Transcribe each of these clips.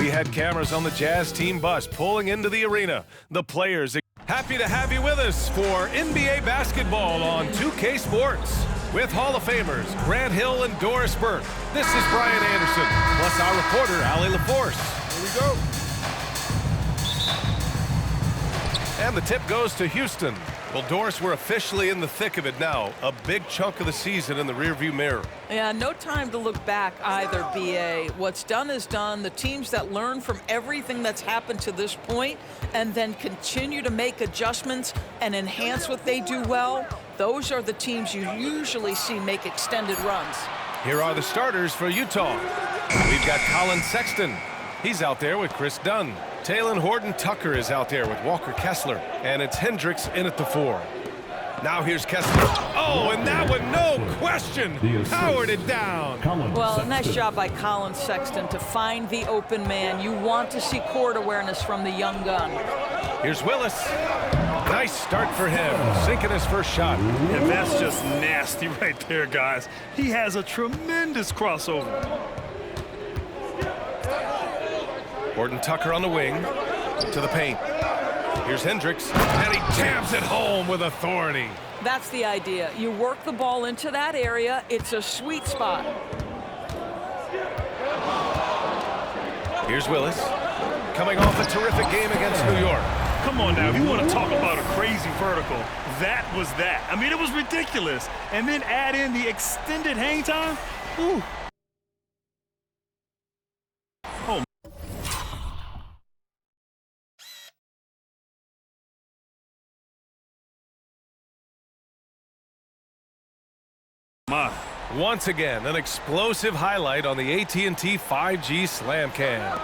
We had cameras on the Jazz team bus pulling into the arena. The players happy to have you with us for NBA basketball on 2K Sports. With Hall of Famers Grant Hill and Doris Burke. This is Brian Anderson, plus our reporter, Allie LaForce. Here we go. And the tip goes to Houston. Well, Doris, we're officially in the thick of it now. A big chunk of the season in the rearview mirror. Yeah, no time to look back either, B.A. What's done is done. The teams that learn from everything that's happened to this point and then continue to make adjustments and enhance what they do well, those are the teams you usually see make extended runs. Here are the starters for Utah. We've got Colin Sexton. He's out there with Chris Dunn. Talen Horton-Tucker is out there with Walker Kessler. And it's Hendricks in at the 4. Now here's Kessler. Oh, and that one, no question, powered it down. Well, a nice job by Colin Sexton to find the open man. You want to see court awareness from the young gun. Here's Willis. Nice start for him, sinking his first shot. And that's just nasty right there, guys. He has a tremendous crossover. Horton-Tucker on the wing, to the paint. Here's Hendricks, and he jams it home with authority. That's the idea. You work the ball into that area. It's a sweet spot. Here's Willis, coming off a terrific game against New York. Come on now, if you want to talk about a crazy vertical, that was that. I mean, it was ridiculous. And then add in the extended hang time. Ooh. Oh. My. Once again, an explosive highlight on the AT&T 5G Slam Cam.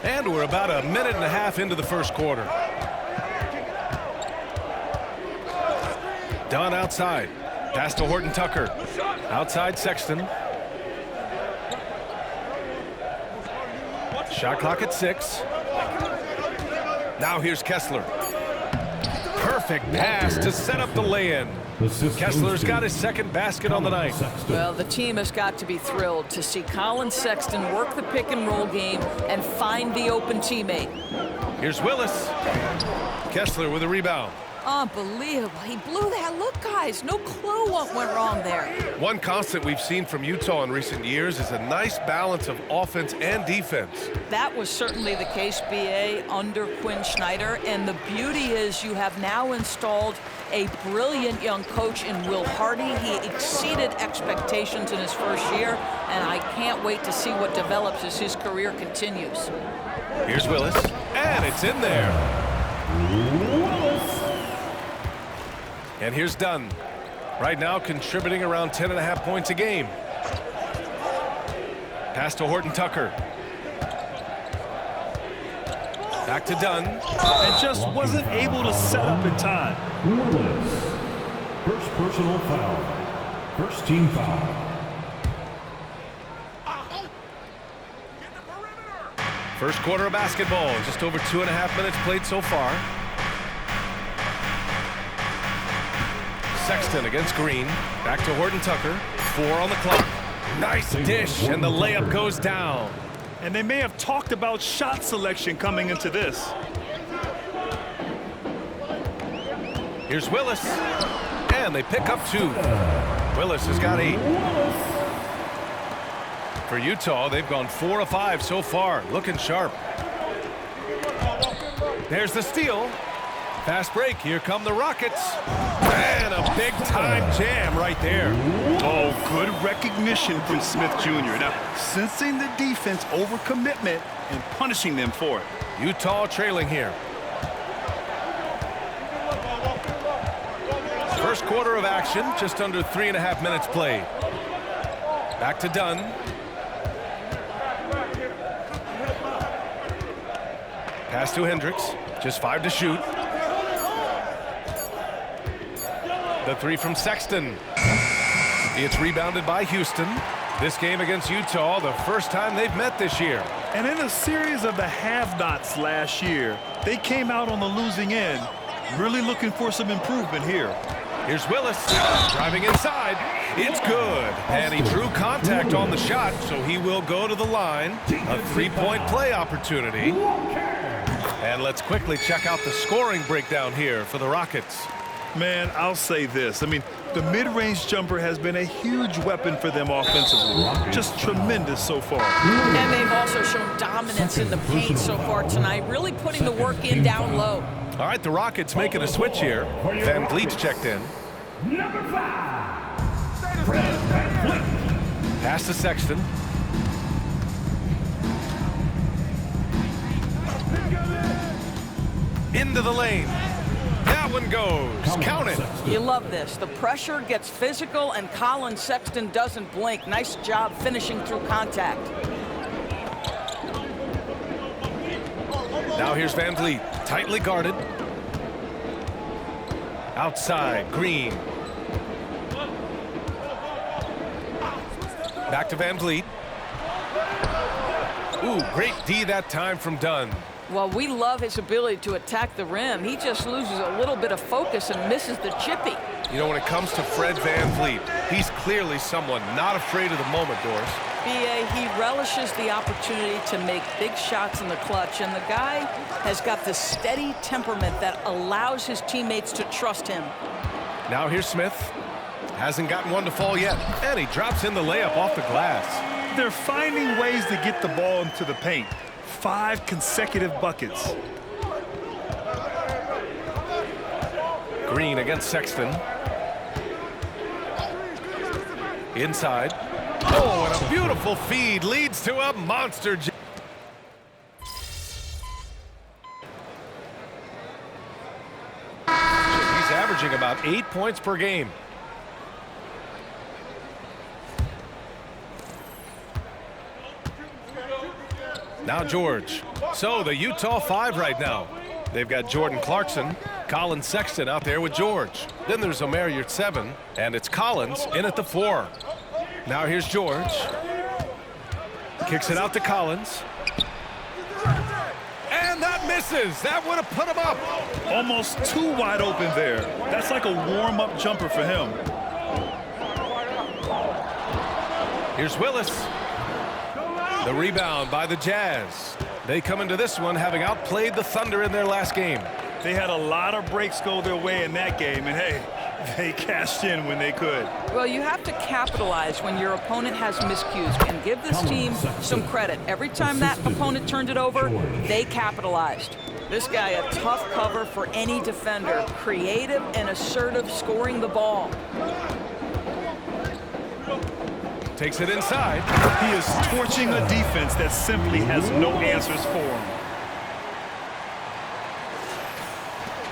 And we're about a minute and a half into the first quarter. Dunn outside. Pass to Horton-Tucker. Outside Sexton. Shot clock at 6. Now here's Kessler. Perfect pass to set up the lay-in. Kessler's got his second basket on the night. Well, the team has got to be thrilled to see Colin Sexton work the pick-and-roll game and find the open teammate. Here's Willis. Kessler with a rebound. Unbelievable. He blew that look, guys. No clue what went wrong there. One constant we've seen from Utah in recent years is a nice balance of offense and defense. That was certainly the case, B.A., under Quinn Snyder. And the beauty is you have now installed a brilliant young coach in Will Hardy. He exceeded expectations in his first year, and I can't wait to see what develops as his career continues. Here's Willis, and it's in there. And here's Dunn. Right now contributing around 10.5 points a game. Pass to Horton-Tucker. Back to Dunn. And just wasn't able to set up in time. Willis. First personal foul. First team foul. First quarter of basketball. Just over 2.5 minutes played so far. Sexton against Green. Back to Horton-Tucker. 4 on the clock. Nice dish, and the layup goes down. And they may have talked about shot selection coming into this. Here's Willis. And they pick up 2. Willis has got 8. For Utah, they've gone 4 of 5 so far. Looking sharp. There's the steal. Fast break. Here come the Rockets. And a big-time jam right there. Oh, good recognition from Smith Jr. Now, sensing the defense overcommitment and punishing them for it. Utah trailing here. First quarter of action, just under 3.5 minutes played. Back to Dunn. Pass to Hendricks. Just 5 to shoot. The 3 from Sexton. It's rebounded by Houston. This game against Utah, the first time they've met this year. And in a series of the have-nots last year, they came out on the losing end, really looking for some improvement here. Here's Willis, driving inside. It's good. And he drew contact on the shot, so he will go to the line. A three-point play opportunity. And let's quickly check out the scoring breakdown here for the Rockets. Man, I'll say this. I mean, the mid-range jumper has been a huge weapon for them offensively. Just tremendous so far. And they've also shown dominance in the paint so far tonight, really putting the work in down low. All right, the Rockets making a switch here. Van Vliet's checked in. Number 5, Fred VanVleet. Pass to Sexton. Into the lane. That one goes. Count it. You love this. The pressure gets physical, and Colin Sexton doesn't blink. Nice job finishing through contact. Now here's Van Vliet, tightly guarded. Outside, Green. Back to Van Vliet. Ooh, great D that time from Dunn. Well, we love his ability to attack the rim. He just loses a little bit of focus and misses the chippy. You know, when it comes to Fred Van Vliet, he's clearly someone not afraid of the moment, Doris. B.A., he relishes the opportunity to make big shots in the clutch, and the guy has got the steady temperament that allows his teammates to trust him. Now here's Smith. Hasn't gotten one to fall yet, and he drops in the layup off the glass. They're finding ways to get the ball into the paint. 5 consecutive buckets. Green against Sexton. Inside. Oh, and a beautiful feed leads to a monster. He's averaging about 8 points per game. Now George. So the Utah 5 right now. They've got Jordan Clarkson, Colin Sexton out there with George. Then there's Omer Yurtseven, and it's Collins in at the 4. Now here's George. Kicks it out to Collins. And that misses. That would have put him up. Almost too wide open there. That's like a warm-up jumper for him. Here's Willis. The rebound by the Jazz. They come into this one having outplayed the Thunder in their last game. They had a lot of breaks go their way in that game, and hey, they cashed in when they could. Well, you have to capitalize when your opponent has miscues, and give this team some credit. Every time that opponent turned it over, they capitalized. This guy, a tough cover for any defender. Creative and assertive scoring the ball. Takes it inside. He is torching a defense that simply has no answers for him.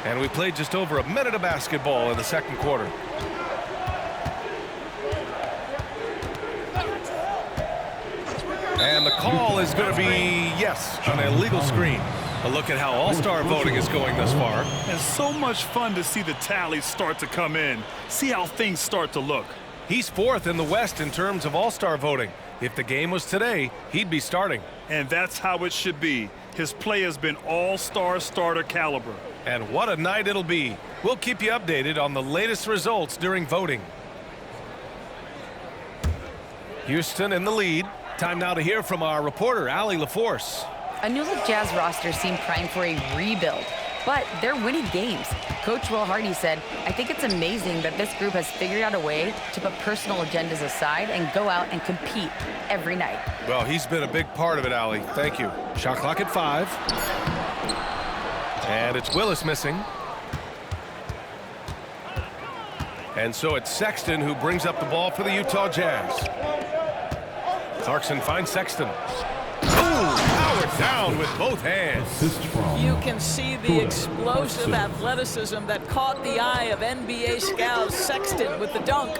And we played just over a minute of basketball in the second quarter. And the call is going to be, yes, an illegal screen. A look at how All-Star voting is going thus far. And so much fun to see the tallies start to come in. See how things start to look. He's 4th in the West in terms of All-Star voting. If the game was today, he'd be starting. And that's how it should be. His play has been all-star starter caliber. And what a night it'll be. We'll keep you updated on the latest results during voting. Houston in the lead. Time now to hear from our reporter, Allie LaForce. A new-look Jazz roster seemed primed for a rebuild, but they're winning games. Coach Will Hardy said, "I think it's amazing that this group has figured out a way to put personal agendas aside and go out and compete every night." Well, he's been a big part of it, Allie. Thank you. Shot clock at 5. And it's Willis missing. And so it's Sexton who brings up the ball for the Utah Jazz. Clarkson finds Sexton. Powered down with both hands. You can see the explosive athleticism that caught the eye of NBA scout Sexton with the dunk.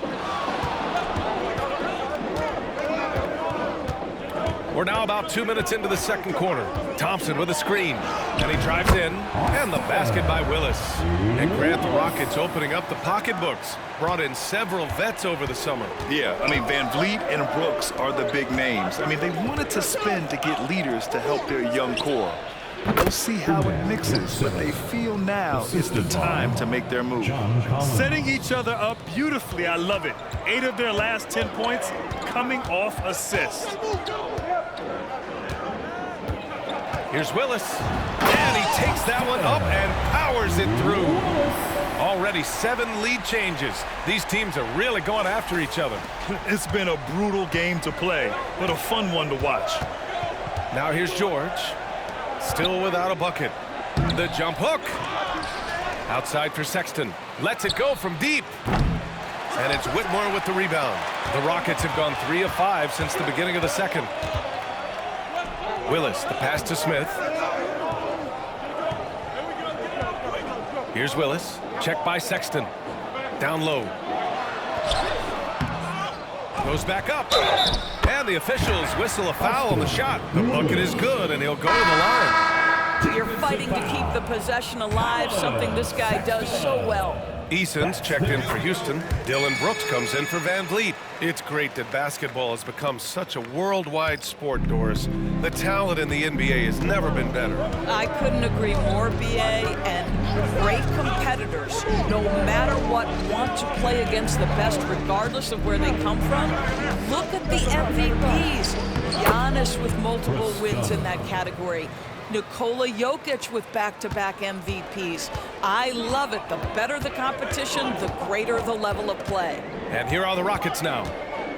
We're now about 2 minutes into the second quarter. Thompson with a screen, and he drives in, and the basket by Willis. And Grant, the Rockets opening up the pocketbooks. Brought in several vets over the summer. Yeah, I mean, Van Vliet and Brooks are the big names. I mean, they wanted to spend to get leaders to help their young core. We'll see how it mixes, but they feel now is the time to make their move. Setting each other up beautifully, I love it. 8 of their last 10 points coming off assists. Here's Willis, and he takes that one up and powers it through. Already 7 lead changes. These teams are really going after each other. It's been a brutal game to play, but a fun one to watch. Now here's George, still without a bucket. The jump hook. Outside for Sexton. Lets it go from deep. And it's Whitmore with the rebound. The Rockets have gone 3 of 5 since the beginning of the second. Willis, the pass to Smith. Here's Willis. Checked by Sexton. Down low. Goes back up. And the officials whistle a foul on the shot. The bucket is good, and he'll go to the line. You're fighting to keep the possession alive, something this guy does so well. Eason's checked in for Houston. Dylan Brooks comes in for Van Vliet. It's great that basketball has become such a worldwide sport, Doris. The talent in the NBA has never been better. I couldn't agree more, BA, and great competitors, no matter what, want to play against the best regardless of where they come from. Look at the MVPs. Giannis with multiple wins in that category. Nikola Jokic with back-to-back MVPs. I love it. The better the competition, the greater the level of play. And here are the Rockets now.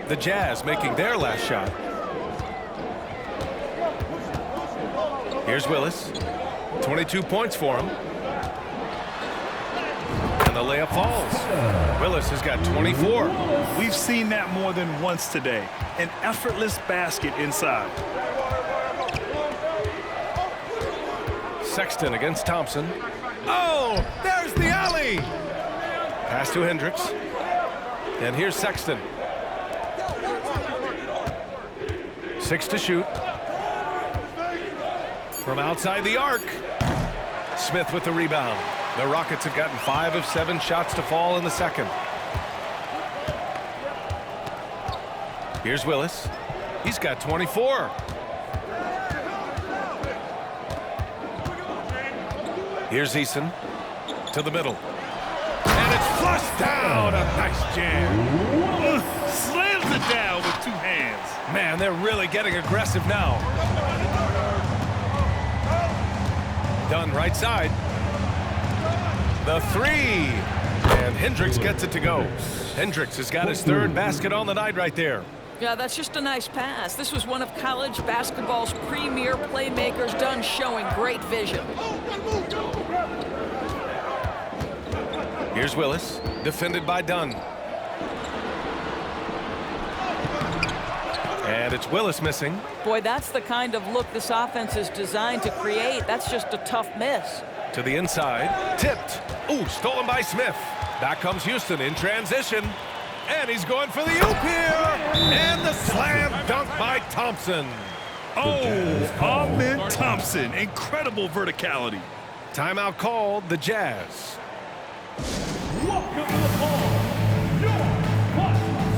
The Jazz making their last shot. Here's Willis. 22 points for him. And the layup falls. Willis has got 24. We've seen that more than once today. An effortless basket inside. Sexton against Thompson. Oh, there's the alley. Pass to Hendricks. And here's Sexton. 6 to shoot. From outside the arc. Smith with the rebound. The Rockets have gotten 5 of 7 shots to fall in the second. Here's Willis. He's got 24. Here's Eason to the middle. And it's flushed down. A nice jam. Slams it down with 2 hands. Man, they're really getting aggressive now. Dunn right side. The 3. And Hendricks gets it to go. Hendricks has got his 3rd basket on the night right there. Yeah, that's just a nice pass. This was one of college basketball's premier playmakers, Dunn showing great vision. Here's Willis, defended by Dunn. And it's Willis missing. Boy, that's the kind of look this offense is designed to create. That's just a tough miss. To the inside, tipped. Ooh, stolen by Smith. Back comes Houston in transition. And he's going for the oop here. And the slam dunk by Thompson. Oh, Amen Thompson. Incredible verticality. Timeout called, the Jazz.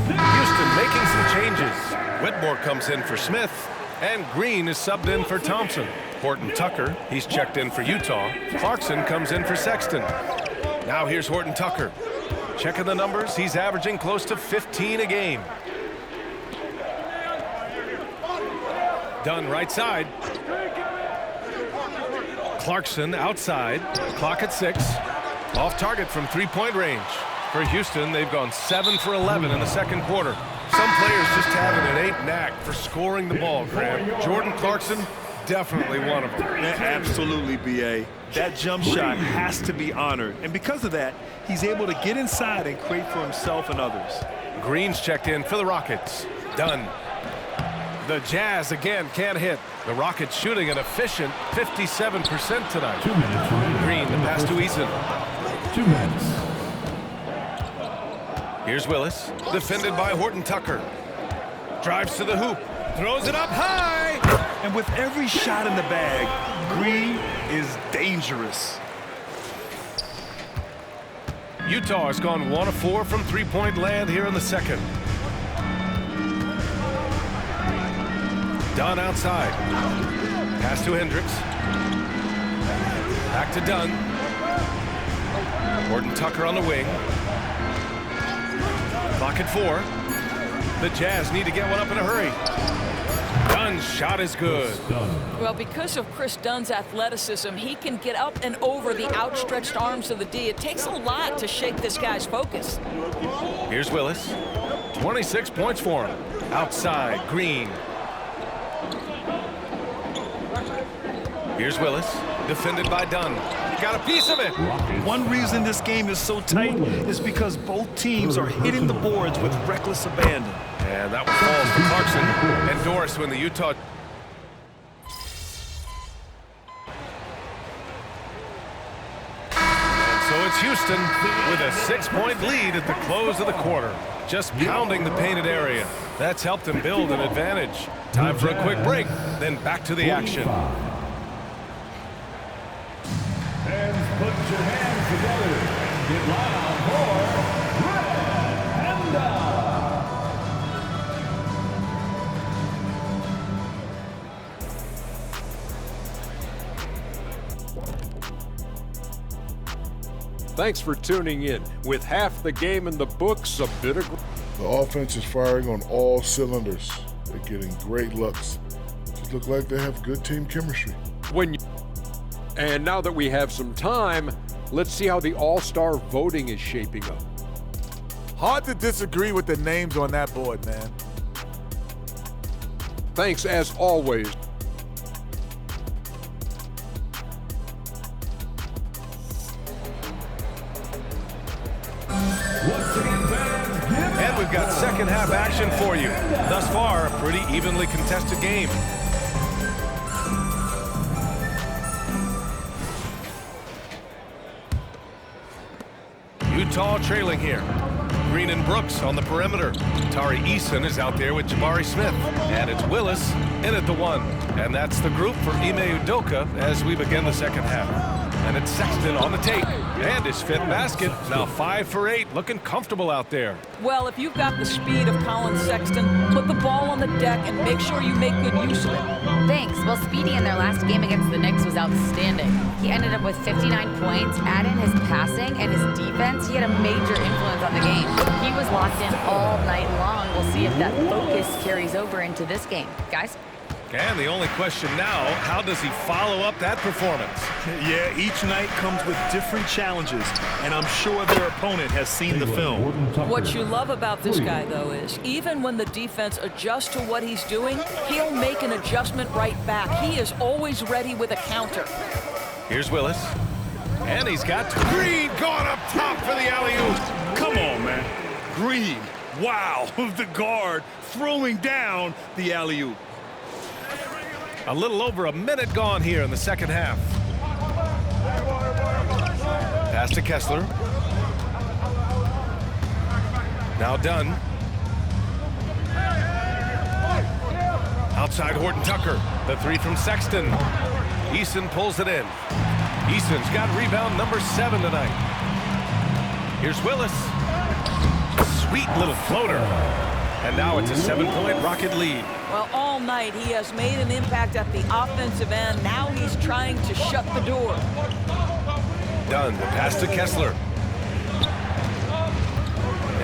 Houston making some changes. Whitmore comes in for Smith. And Green is subbed in for Thompson. Horton Tucker, he's checked in for Utah. Clarkson comes in for Sexton. Now here's Horton Tucker. Checking the numbers, he's averaging close to 15 a game. Dunn right side. Clarkson outside. Clock at 6. Off target from 3-point range. For Houston, they've gone 7 for 11 in the second quarter. Some players just have an innate knack for scoring the ball, Grant. Jordan Clarkson, definitely one of them. Absolutely, B.A. That jump shot has to be honored. And because of that, he's able to get inside and create for himself and others. Green's checked in for the Rockets. Dunn. The Jazz again can't hit. The Rockets shooting an efficient 57% tonight. 2 minutes. Green, the pass to Eason. 2 minutes. Here's Willis, defended by Horton Tucker. Drives to the hoop, throws it up high. And with every shot in the bag, Green is dangerous. Utah has gone 1 of 4 from 3-point land here in the second. Dunn outside. Pass to Hendricks. Back to Dunn. Horton Tucker on the wing. Clock at 4. The Jazz need to get one up in a hurry. Dunn's shot is good. Well, because of Chris Dunn's athleticism, he can get up and over the outstretched arms of the D. It takes a lot to shake this guy's focus. Here's Willis. 26 points for him. Outside, Green. Here's Willis, defended by Dunn. He got a piece of it. One reason this game is so tight is because both teams are hitting the boards with reckless abandon. And that one falls to Clarkson. And Doris when the Utah... And so it's Houston with a 6-point lead at the close of the quarter. Just pounding the painted area. That's helped them build an advantage. Time for a quick break, then back to the action. And put your hands together and get loud for Red Panda. Thanks for tuning in. With half the game in the books, a bit of... The offense is firing on all cylinders. They're getting great looks. Just look like they have good team chemistry. And now that we have some time, let's see how the All-Star voting is shaping up. Hard to disagree with the names on that board, man. Thanks as always. And we've got second half action for you. Thus far, a pretty evenly contested game. Utah trailing here. Green and Brooks on the perimeter. Tari Eason is out there with Jabari Smith. And it's Willis in at the 1. And that's the group for Ime Udoka as we begin the second half. And it's Sexton on the tape. And his 5th basket. Now 5 for 8. Looking comfortable out there. Well, if you've got the speed of Colin Sexton, put the ball on the deck and make sure you make good use of it. Thanks. Well, Speedy in their last game against the Knicks was outstanding. He ended up with 59 points. Add in his passing and his defense, he had a major influence on the game. He was locked in all night long. We'll see if that focus carries over into this game. Guys? And the only question now, how does he follow up that performance? Yeah, each night comes with different challenges, and I'm sure their opponent has seen the film. What you love about this guy, though, is even when the defense adjusts to what he's doing, he'll make an adjustment right back. He is always ready with a counter. Here's Willis. And he's got Green going up top for the alley-oop. Come on, man. Green. Wow, the guard throwing down the alley-oop. A little over a minute gone here in the second half. Pass to Kessler. Now Dunn. Outside Horton Tucker. The 3 from Sexton. Eason pulls it in. Eason's got rebound number 7 tonight. Here's Willis. Sweet little floater. And now it's a 7-point Rocket lead. Well, all night he has made an impact at the offensive end. Now he's trying to shut the door. Dunn, the pass to Kessler.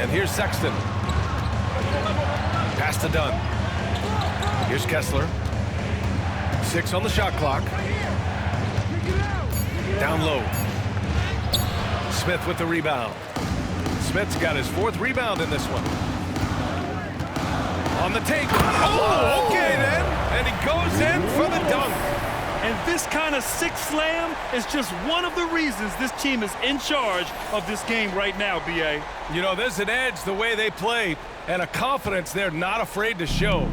And here's Sexton. Pass to Dunn. Here's Kessler. 6 on the shot clock. Down low. Smith with the rebound. Smith's got his 4th rebound in this one. On the tape. Oh, okay then. And he goes in for the dunk. And this kind of sick slam is just one of the reasons this team is in charge of this game right now, B.A. You know, there's an edge the way they play and a confidence they're not afraid to show.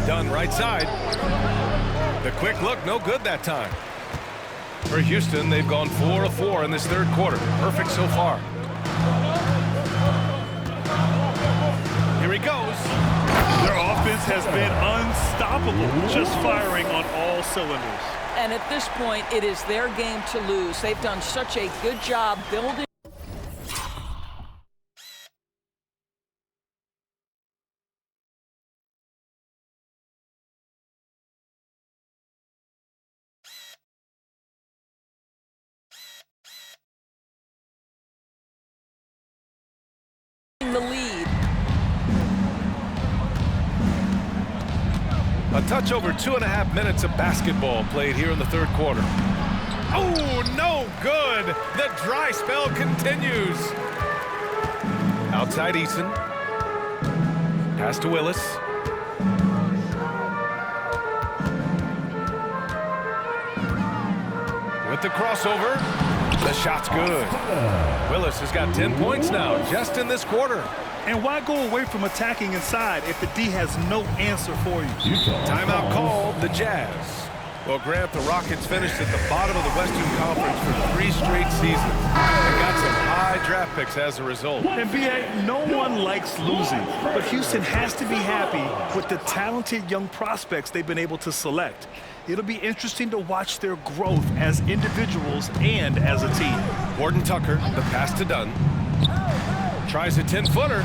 Dunn right side. The quick look, no good that time. For Houston, they've gone 4 of 4 in this 3rd quarter. Perfect so far. Here he goes. Their offense has been unstoppable, just firing on all cylinders. And at this point, it is their game to lose. They've done such a good job building A touch over 2.5 minutes of basketball played here in the third quarter. Oh, no good. The dry spell continues. Outside Eason. Pass to Willis. With the crossover. The shot's good. Willis has got 10 points now just in this quarter. And why go away from attacking inside if the D has no answer for you? Timeout called the Jazz. Well, Grant, the Rockets finished at the bottom of the Western Conference for 3 straight seasons and got some high draft picks as a result. And B.A., no one likes losing, but Houston has to be happy with the talented young prospects they've been able to select. It'll be interesting to watch their growth as individuals and as a team. Horton-Tucker, the pass to Dunn. Tries a 10-footer.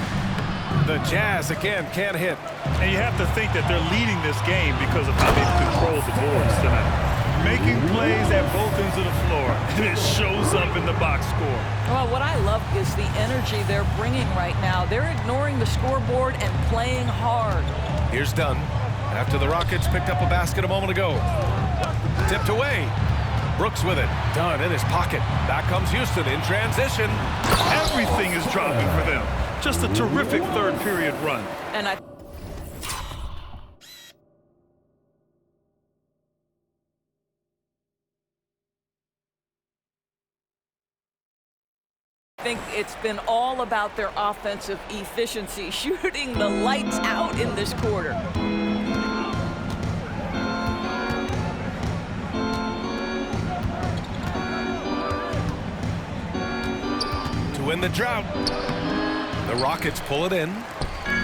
The Jazz, again, can't hit. And you have to think that they're leading this game because of how they've controlled the boards tonight. Making plays at both ends of the floor, and it shows up in the box score. Well, what I love is the energy they're bringing right now. They're ignoring the scoreboard and playing hard. Here's Dunn. After the Rockets picked up a basket a moment ago. Tipped away. Brooks with it. Dunn in his pocket. Back comes Houston in transition. Everything is dropping for them. Just a terrific third period run. And I think it's been all about their offensive efficiency, shooting the lights out in this quarter. To win the drought. The Rockets pull it in.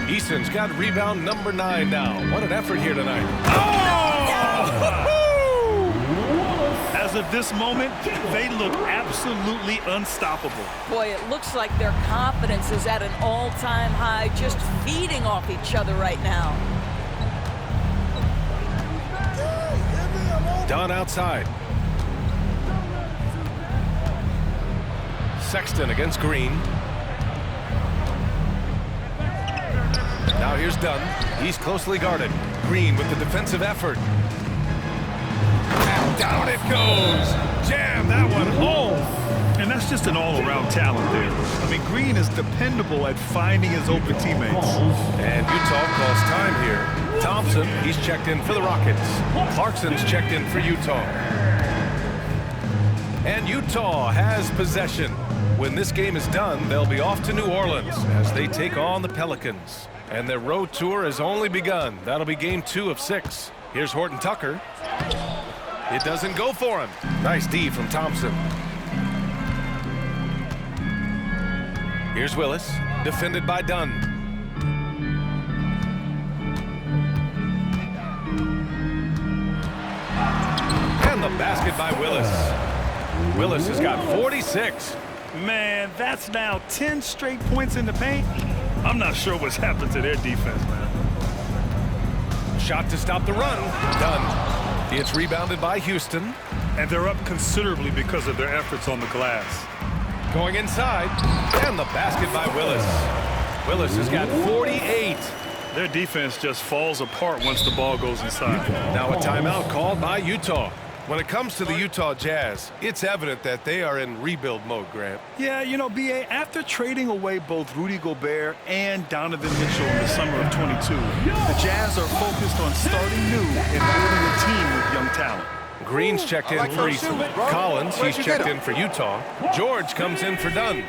Eason's got rebound number 9 now. What an effort here tonight. Oh! As of this moment, they look absolutely unstoppable. Boy, it looks like their confidence is at an all-time high, just feeding off each other right now. Dunn outside. Sexton against Green. Now here's Dunn. He's closely guarded. Green with the defensive effort. And down it goes. Jam that one home. And that's just an all-around talent there. I mean, Green is dependable at finding his open teammates. And Utah calls time here. Thompson, he's checked in for the Rockets. Clarkson's checked in for Utah. And Utah has possession. When this game is done, they'll be off to New Orleans as they take on the Pelicans. And their road tour has only begun. That'll be game 2 of 6. Here's Horton-Tucker. It doesn't go for him. Nice D from Thompson. Here's Willis, defended by Dunn. And the basket by Willis. Willis has got 46. Man, that's now 10 straight points in the paint. I'm not sure what's happened to their defense, man. Shot to stop the run. Dunn. It's rebounded by Houston. And they're up considerably because of their efforts on the glass. Going inside. And the basket by Willis. Willis has got 48. Their defense just falls apart once the ball goes inside. Now a timeout called by Utah. When it comes to the Utah Jazz, it's evident that they are in rebuild mode, Grant. Yeah, you know, B.A., after trading away both Rudy Gobert and Donovan Mitchell in the summer of 22, the Jazz are focused on starting new and building a team with young talent. Green's checked in for Eason. Collins, he's checked in for Utah. George comes in for Dunn.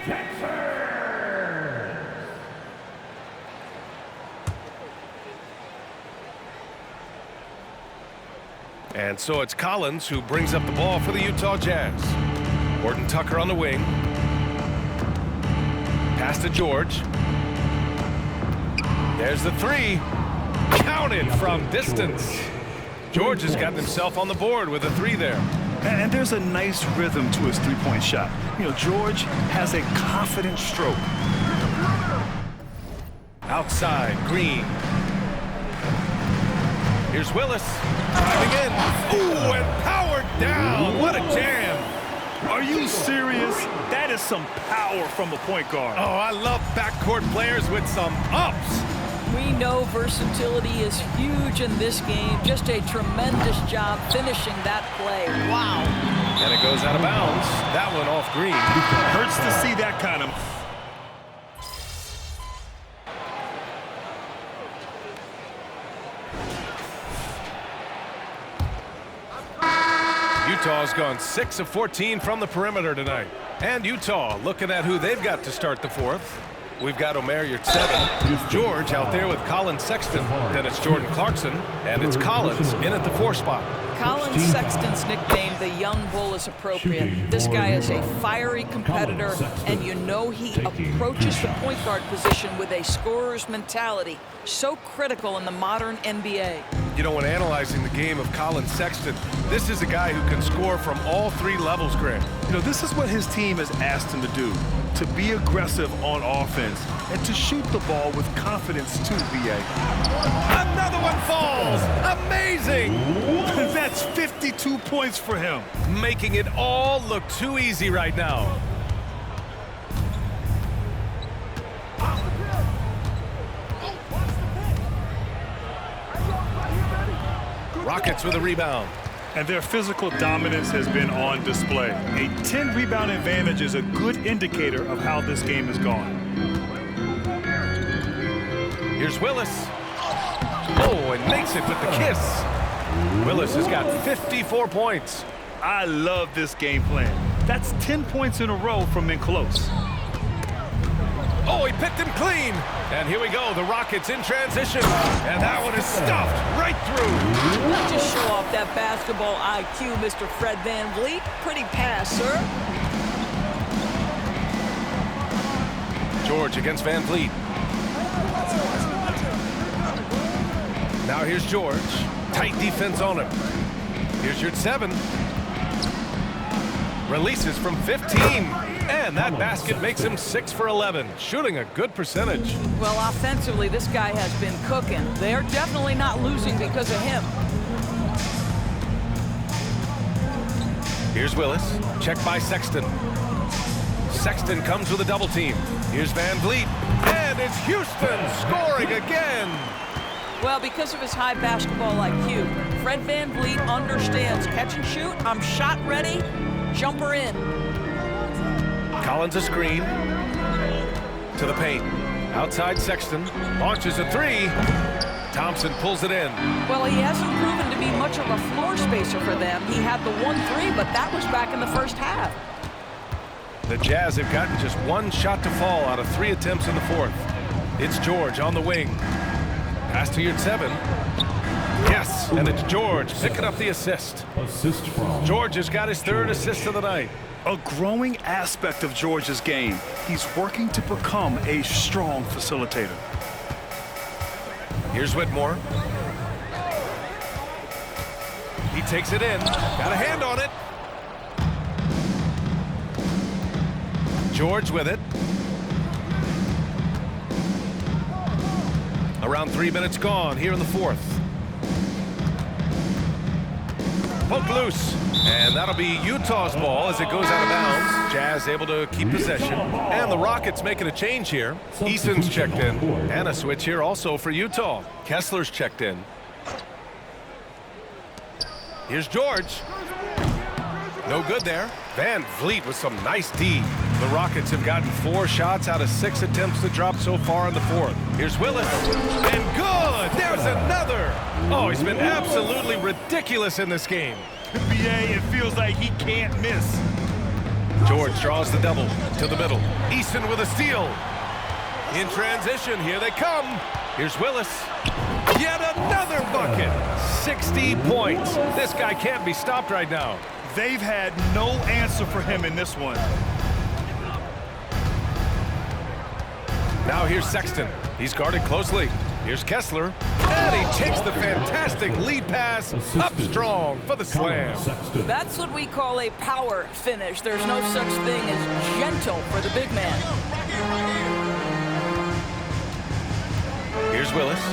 And so it's Collins who brings up the ball for the Utah Jazz. Horton-Tucker on the wing. Pass to George. There's the 3. Counted from distance. George has gotten himself on the board with a 3 there. And there's a nice rhythm to his three-point shot. You know, George has a confident stroke. Outside, Green. Here's Willis, driving in. Ooh, and powered down. What a jam. Are you serious? That is some power from a point guard. Oh, I love backcourt players with some ups. We know versatility is huge in this game. Just a tremendous job finishing that play. Wow. And it goes out of bounds. That one off green. Hurts to see that kind of... Utah's gone 6 of 14 from the perimeter tonight. And Utah looking at who they've got to start the fourth. We've got Omer Yurtseven, George out there with Colin Sexton. Then it's Jordan Clarkson, and it's Collins in at the 4 spot. Colin Sexton's nickname, the Young Bull, is appropriate. This guy is a fiery competitor, and you know he approaches the point guard position with a scorer's mentality. So critical in the modern NBA. You know, when analyzing the game of Colin Sexton, this is a guy who can score from all 3 levels, Greg. You know, this is what his team has asked him to do, to be aggressive on offense and to shoot the ball with confidence too, B.A. Another one falls! Amazing! That's 52 points for him. Making it all look too easy right now. Rockets with a rebound. And their physical dominance has been on display. A 10-rebound advantage is a good indicator of how this game has gone. Here's Willis. Oh, and makes it with the kiss. Willis has got 54 points. I love this game plan. That's 10 points in a row from in close. Oh, he picked him clean. And here we go, the Rockets in transition. And that one is stuffed right through. Let's just show off that basketball IQ, Mr. Fred VanVleet. Pretty pass, sir. George against VanVleet. Now here's George. Tight defense on him. Here's Yurtseven. Releases from 15. And that basket makes him 6 for 11, shooting a good percentage. Well, offensively, this guy has been cooking. They're definitely not losing because of him. Here's Willis, checked by Sexton. Sexton comes with a double team. Here's VanVleet, and it's Houston scoring again. Well, because of his high basketball IQ, Fred VanVleet understands catch and shoot. I'm shot ready, jumper in. Collins a screen to the paint. Outside Sexton launches a 3. Thompson pulls it in. Well, he hasn't proven to be much of a floor spacer for them. He had the 1-3, but that was back in the first half. The Jazz have gotten just 1 shot to fall out of 3 attempts in the fourth. It's George on the wing. Pass to Yurtseven. Yes, and it's George picking up the assist. George has got his 3rd assist of the night. A growing aspect of George's game. He's working to become a strong facilitator. Here's Whitmore. He takes it in. Got a hand on it. George with it. Around 3 minutes gone here in the fourth. Poke loose. And that'll be Utah's ball as it goes out of bounds. Jazz able to keep possession. And the Rockets making a change here. Eason's checked in. And a switch here also for Utah. Kessler's checked in. Here's George. No good there. VanVleet with some nice D. The Rockets have gotten 4 shots out of 6 attempts to drop so far in the fourth. Here's Willis. And good! There's another! Oh, he's been absolutely ridiculous in this game. BA, it feels like he can't miss. George draws the double to the middle. Easton with a steal. In transition, here they come. Here's Willis. Yet another bucket. 60 points. This guy can't be stopped right now. They've had no answer for him in this one. Now here's Sexton. He's guarded closely. Here's Kessler. And he takes the fantastic lead pass up strong for the slam. That's what we call a power finish. There's no such thing as gentle for the big man. Here's Willis.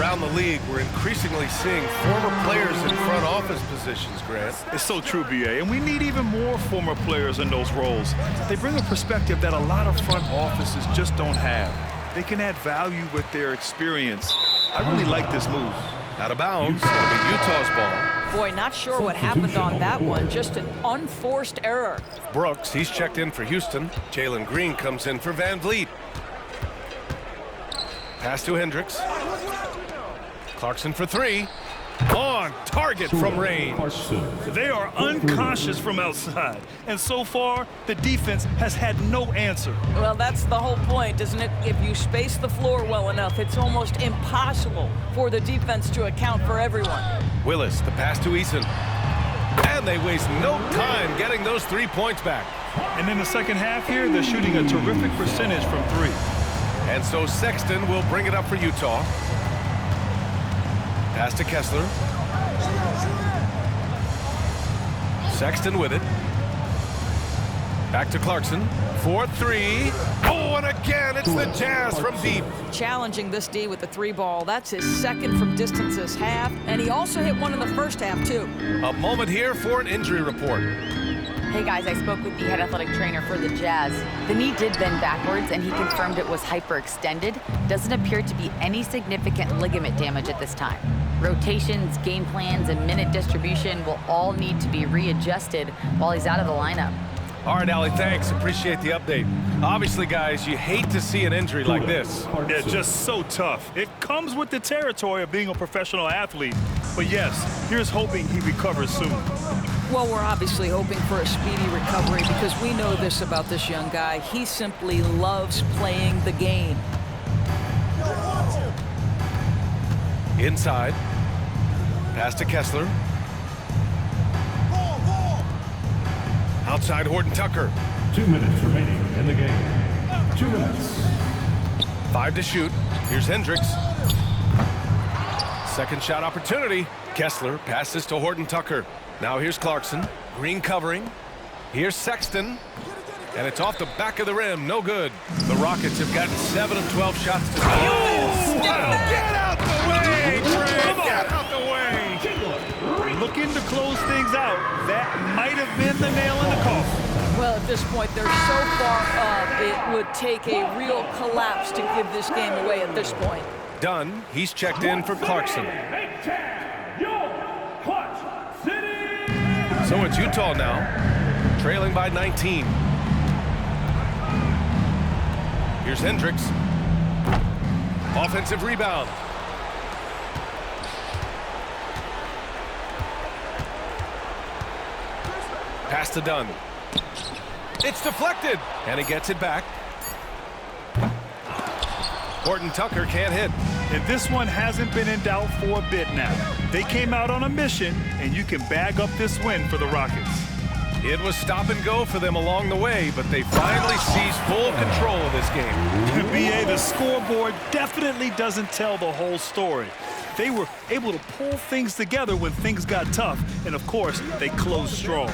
around the league, we're increasingly seeing former players in front office positions, Grant. It's so true, B.A., and we need even more former players in those roles. They bring a perspective that a lot of front offices just don't have. They can add value with their experience. I really like this move. Out of bounds, it'll be Utah's ball. Boy, not sure what happened on that one. Just an unforced error. Brooks, he's checked in for Houston. Jalen Green comes in for Van Vliet. Pass to Hendricks. Clarkson for three. On target from range. They are unconscious from outside, and so far, the defense has had no answer. Well, that's the whole point, isn't it? If you space the floor well enough, it's almost impossible for the defense to account for everyone. Willis, the pass to Eason. And they waste no time getting those 3 points back. And in the second half here, they're shooting a terrific percentage from three. And so Sexton will bring it up for Utah. Pass to Kessler. Sexton with it. Back to Clarkson. 4-3. Oh, and again, it's the Jazz from deep. Challenging this D with the 3 ball. That's his second from distance this half. And he also hit one in the first half, too. A moment here for an injury report. Hey guys, I spoke with the head athletic trainer for the Jazz. The knee did bend backwards and he confirmed it was hyperextended. Doesn't appear to be any significant ligament damage at this time. Rotations, game plans, and minute distribution will all need to be readjusted while he's out of the lineup. All right, Allie, thanks. Appreciate the update. Obviously, guys, you hate to see an injury like this. Yeah, just so tough. It comes with the territory of being a professional athlete. But yes, here's hoping he recovers soon. Well, we're obviously hoping for a speedy recovery because we know this about this young guy. He simply loves playing the game. Inside. Pass to Kessler. Outside Horton Tucker. 2 minutes remaining in the game. 2 minutes. 5 to shoot. Here's Hendricks. Second shot opportunity. Kessler passes to Horton Tucker. Now here's Clarkson. Green covering. Here's Sexton. And it's off the back of the rim. No good. The Rockets have gotten 7 of 12 shots to score. Oh, get out the way, Fred! Get out the way! Looking to close things out. That might have been the nail in the coffin. Well, at this point, they're so far up, it would take a real collapse to give this game away at this point. Dunn, he's checked in for Clarkson. So it's Utah now, trailing by 19. Here's Hendricks. Offensive rebound. Pass to Dunn. It's deflected, and he gets it back. Horton Tucker can't hit. And this one hasn't been in doubt for a bit now. They came out on a mission, and you can bag up this win for the Rockets. It was stop and go for them along the way, but they finally seized full control of this game. B.A., the scoreboard definitely doesn't tell the whole story. They were able to pull things together when things got tough, and of course, they closed strong.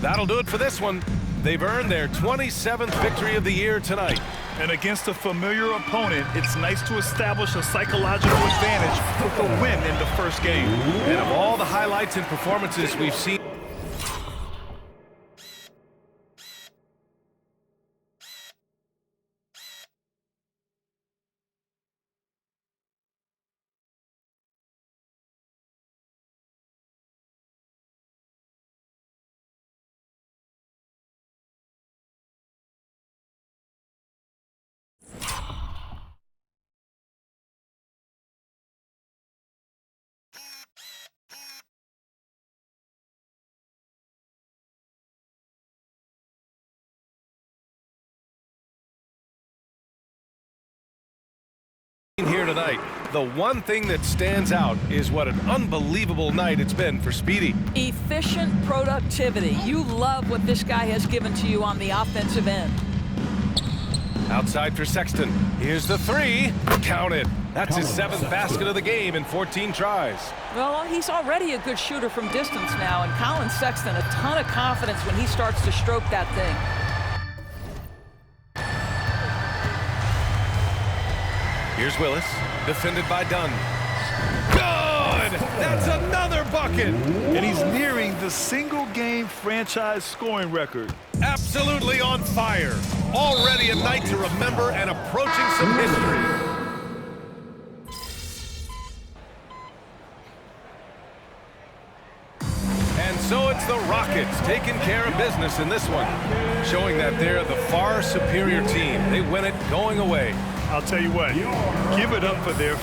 That'll do it for this one. They've earned their 27th victory of the year tonight. And against a familiar opponent, it's nice to establish a psychological advantage with the win in the first game. And of all the highlights and performances we've seen, here tonight, the one thing that stands out is what an unbelievable night it's been for Speedy. Efficient productivity. You love what this guy has given to you on the offensive end. Outside for Sexton. Here's the three. Counted. That's his 7th basket of the game in 14 tries. Well, he's already a good shooter from distance now, and Colin Sexton, a ton of confidence when he starts to stroke that thing. Here's Willis, defended by Dunn. good. That's another bucket. And he's nearing the single-game franchise scoring record. Absolutely on fire. Already a night to remember and approaching some history. And so it's the Rockets taking care of business in this one, showing that they're the far superior team. They win it going away. I'll tell you what, give it up for their...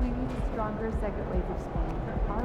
We need a stronger second wave of Spain. Our